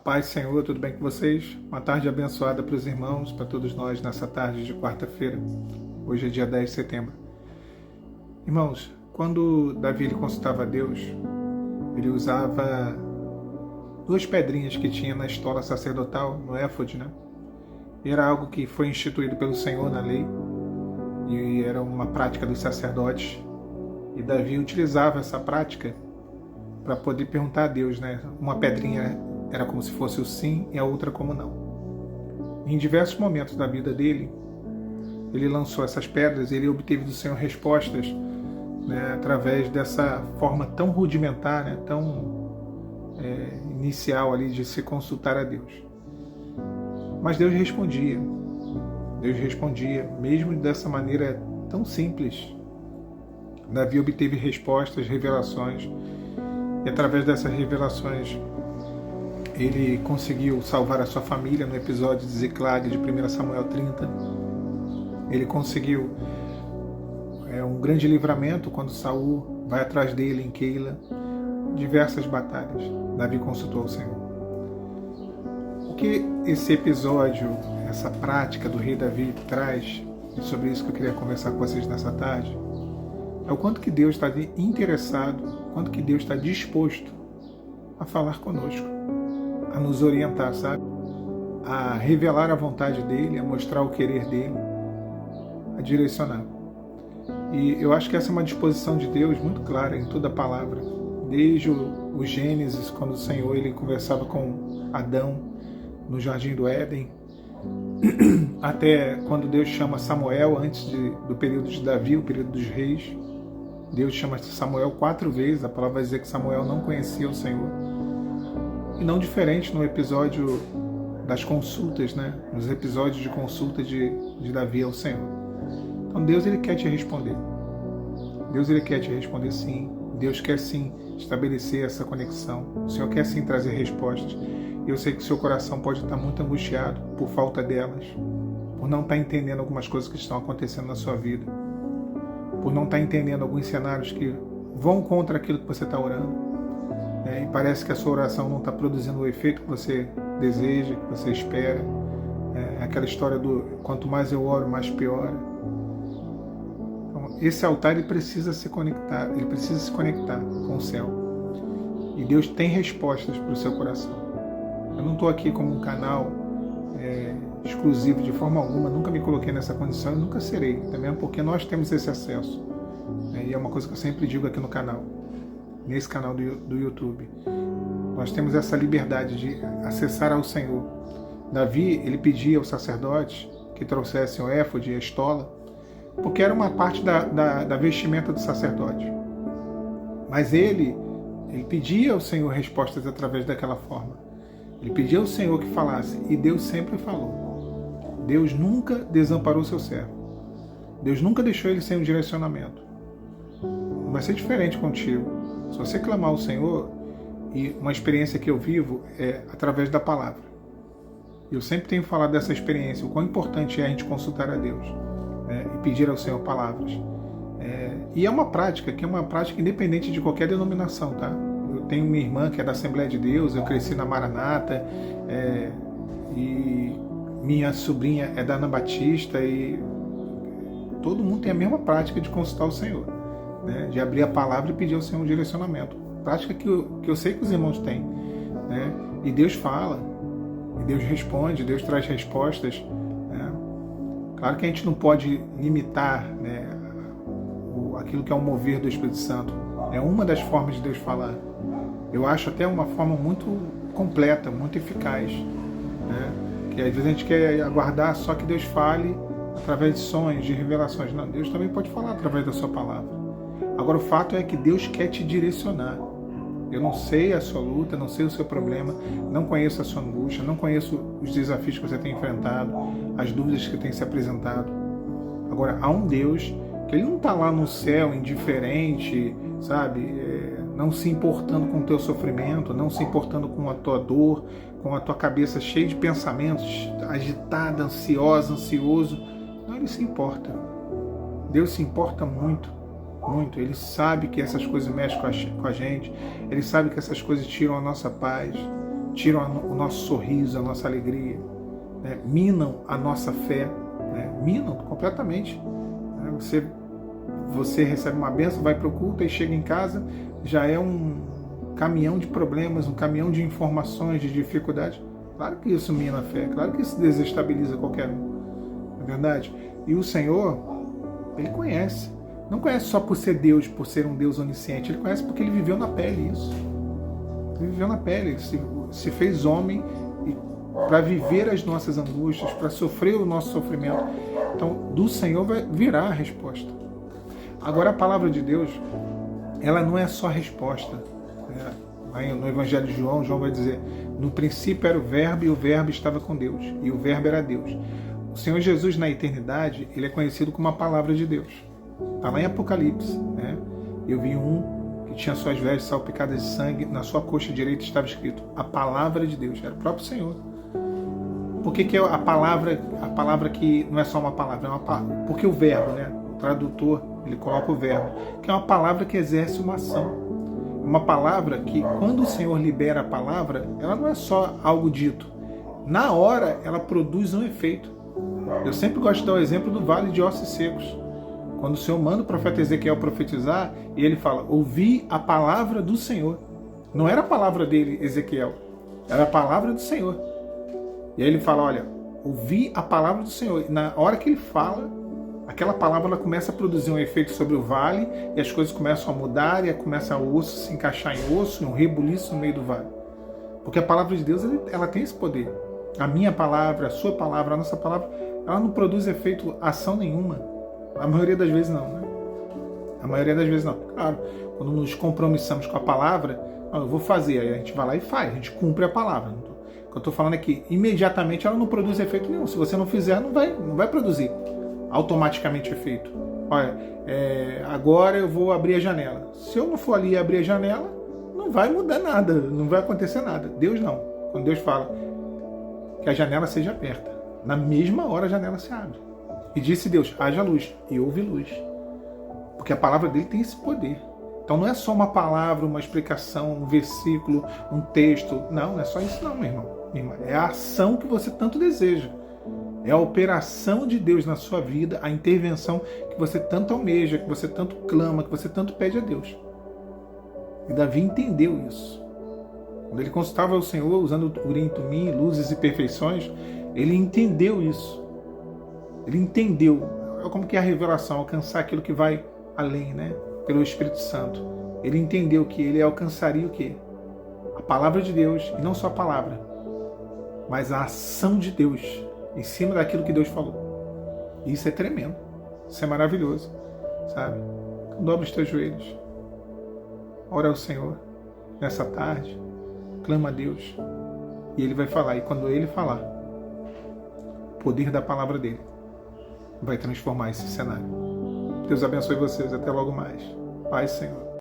Paz, Senhor, tudo bem com vocês? Uma tarde abençoada para os irmãos, para todos nós nessa tarde de quarta-feira. Hoje é dia 10 de setembro. Irmãos, quando Davi ele consultava a Deus, ele usava duas pedrinhas que tinha na estola sacerdotal, no éfode, né? Era algo que foi instituído pelo Senhor na lei e era uma prática dos sacerdotes. E Davi utilizava essa prática para poder perguntar a Deus, né? Uma pedrinha era como se fosse o sim e a outra como não. Em diversos momentos da vida dele, ele lançou essas pedras e ele obteve do Senhor respostas, né, através dessa forma tão rudimentar, né, tão inicial ali de se consultar a Deus. Mas Deus respondia, mesmo dessa maneira tão simples. Davi obteve respostas, revelações, e através dessas revelações ele conseguiu salvar a sua família no episódio de Ziclag de 1 Samuel 30. Ele conseguiu um grande livramento quando Saul vai atrás dele em Keila. Diversas batalhas. Davi consultou o Senhor. O que esse episódio, essa prática do rei Davi traz, e sobre isso que eu queria conversar com vocês nessa tarde, é o quanto que Deus está interessado, o quanto que Deus está disposto a falar conosco, a nos orientar, sabe? A revelar a vontade dele, a mostrar o querer dele, a direcionar. E eu acho que essa é uma disposição de Deus muito clara em toda a palavra. Desde o Gênesis, quando o Senhor ele conversava com Adão no Jardim do Éden, até quando Deus chama Samuel antes do período de Davi, o período dos reis. Deus chama Samuel 4 vezes, a palavra vai dizer que Samuel não conhecia o Senhor. E não diferente no episódio das consultas, né? Nos episódios de consulta de Davi ao Senhor. Então Deus ele quer te responder. Deus ele quer te responder sim. Deus quer sim estabelecer essa conexão. O Senhor quer sim trazer respostas. E eu sei que o seu coração pode estar muito angustiado por falta delas, por não estar entendendo algumas coisas que estão acontecendo na sua vida, por não estar entendendo alguns cenários que vão contra aquilo que você está orando. E parece que a sua oração não está produzindo o efeito que você deseja, que você espera. Aquela história do quanto mais eu oro, mais piora. Então, esse altar ele precisa se conectar com o céu. E Deus tem respostas para o seu coração. Eu não estou aqui como um canal exclusivo de forma alguma, nunca me coloquei nessa condição e nunca serei, também porque nós temos esse acesso. E é uma coisa que eu sempre digo aqui no canal. Nesse canal do YouTube. Nós temos essa liberdade de acessar ao Senhor. Davi, ele pedia aos sacerdotes que trouxessem o éfode e a estola, porque era uma parte da vestimenta do sacerdote. Mas ele pedia ao Senhor respostas através daquela forma. Ele pedia ao Senhor que falasse, e Deus sempre falou. Deus nunca desamparou seu servo. Deus nunca deixou ele sem um direcionamento. Não vai ser diferente contigo. Se você clamar ao Senhor, e uma experiência que eu vivo é através da palavra. Eu sempre tenho falado dessa experiência, o quão importante é a gente consultar a Deus, né, e pedir ao Senhor palavras. E é uma prática independente de qualquer denominação, tá? Eu tenho uma irmã que é da Assembleia de Deus, eu cresci na Maranata, e minha sobrinha é da Ana Batista, e todo mundo tem a mesma prática de consultar o Senhor. De abrir a palavra e pedir ao Senhor um direcionamento. Prática que eu sei que os irmãos têm. Né? E Deus fala, e Deus responde, Deus traz respostas. Né? Claro que a gente não pode limitar, né, aquilo que é o mover do Espírito Santo. É uma das formas de Deus falar. Eu acho até uma forma muito completa, muito eficaz. Né? Que às vezes a gente quer aguardar só que Deus fale através de sonhos, de revelações. Não, Deus também pode falar através da sua palavra. Agora, o fato é que Deus quer te direcionar. Eu não sei a sua luta, não sei o seu problema, não conheço a sua angústia, não conheço os desafios que você tem enfrentado, as dúvidas que tem se apresentado. Agora, há um Deus que Ele não está lá no céu indiferente, sabe? Não se importando com o teu sofrimento, não se importando com a tua dor, com a tua cabeça cheia de pensamentos, agitada, ansiosa, ansioso. Não, Ele se importa. Deus se importa muito. Muito, Ele sabe que essas coisas mexem com a gente, Ele sabe que essas coisas tiram a nossa paz, tiram o nosso sorriso, a nossa alegria, né? Minam a nossa fé, né? Minam completamente. Né? Você recebe uma bênção, vai para o culto e chega em casa, já é um caminhão de problemas, um caminhão de informações, de dificuldades. Claro que isso mina a fé, claro que isso desestabiliza qualquer um, não é verdade? E o Senhor, Ele conhece. Não conhece só por ser Deus, por ser um Deus onisciente, Ele conhece porque Ele viveu na pele isso. Ele viveu na pele, Ele se fez homem para viver as nossas angústias, para sofrer o nosso sofrimento. Então, do Senhor virá a resposta. Agora, a palavra de Deus, ela não é só resposta. No Evangelho de João, João vai dizer: no princípio era o Verbo e o Verbo estava com Deus, e o Verbo era Deus. O Senhor Jesus, na eternidade, Ele é conhecido como a palavra de Deus. Está lá em Apocalipse. Né? Eu vi um que tinha suas vestes salpicadas de sangue, na sua coxa direita estava escrito a palavra de Deus, era o próprio Senhor. Por que é a palavra que não é só uma palavra, é uma palavra? Porque o verbo, né? O tradutor, ele coloca o verbo, que é uma palavra que exerce uma ação. Uma palavra que, quando o Senhor libera a palavra, ela não é só algo dito. Na hora, ela produz um efeito. Eu sempre gosto de dar o exemplo do vale de ossos secos. Quando o Senhor manda o profeta Ezequiel profetizar, e ele fala: ouvi a palavra do Senhor. Não era a palavra dele, Ezequiel, era a palavra do Senhor. E aí ele fala: olha, ouvi a palavra do Senhor. E na hora que ele fala, aquela palavra ela começa a produzir um efeito sobre o vale, e as coisas começam a mudar, e começa o osso se encaixar em osso, um rebuliço no meio do vale. Porque a palavra de Deus, ela tem esse poder. A minha palavra, a sua palavra, a nossa palavra, ela não produz efeito, ação nenhuma. A maioria das vezes não, né? A maioria das vezes não. Claro, quando nos compromissamos com a palavra, eu vou fazer, aí a gente vai lá e faz, a gente cumpre a palavra. O que eu estou falando é que imediatamente ela não produz efeito nenhum. Se você não fizer, não vai produzir automaticamente efeito. Olha, agora eu vou abrir a janela. Se eu não for ali abrir a janela, não vai mudar nada, não vai acontecer nada. Deus não. Quando Deus fala que a janela seja aberta, na mesma hora a janela se abre. E disse Deus: haja luz, e houve luz. Porque a palavra dele tem esse poder. Então não é só uma palavra, uma explicação, um versículo, um texto. Não é só isso não, meu irmão. É a ação que você tanto deseja. É a operação de Deus na sua vida, a intervenção que você tanto almeja, que você tanto clama, que você tanto pede a Deus. E Davi entendeu isso. Quando ele consultava o Senhor, usando Urim e Tumim, luzes e perfeições, ele entendeu isso. Ele entendeu. É como que é a revelação, alcançar aquilo que vai além, né? Pelo Espírito Santo. Ele entendeu que ele alcançaria o quê? A palavra de Deus, e não só a palavra, mas a ação de Deus em cima daquilo que Deus falou. E isso é tremendo. Isso é maravilhoso, sabe? Então, dobra os teus joelhos. Ora ao Senhor nessa tarde. Clama a Deus. E Ele vai falar. E quando Ele falar, o poder da palavra dEle vai transformar esse cenário. Deus abençoe vocês. Até logo mais. Paz, Senhor.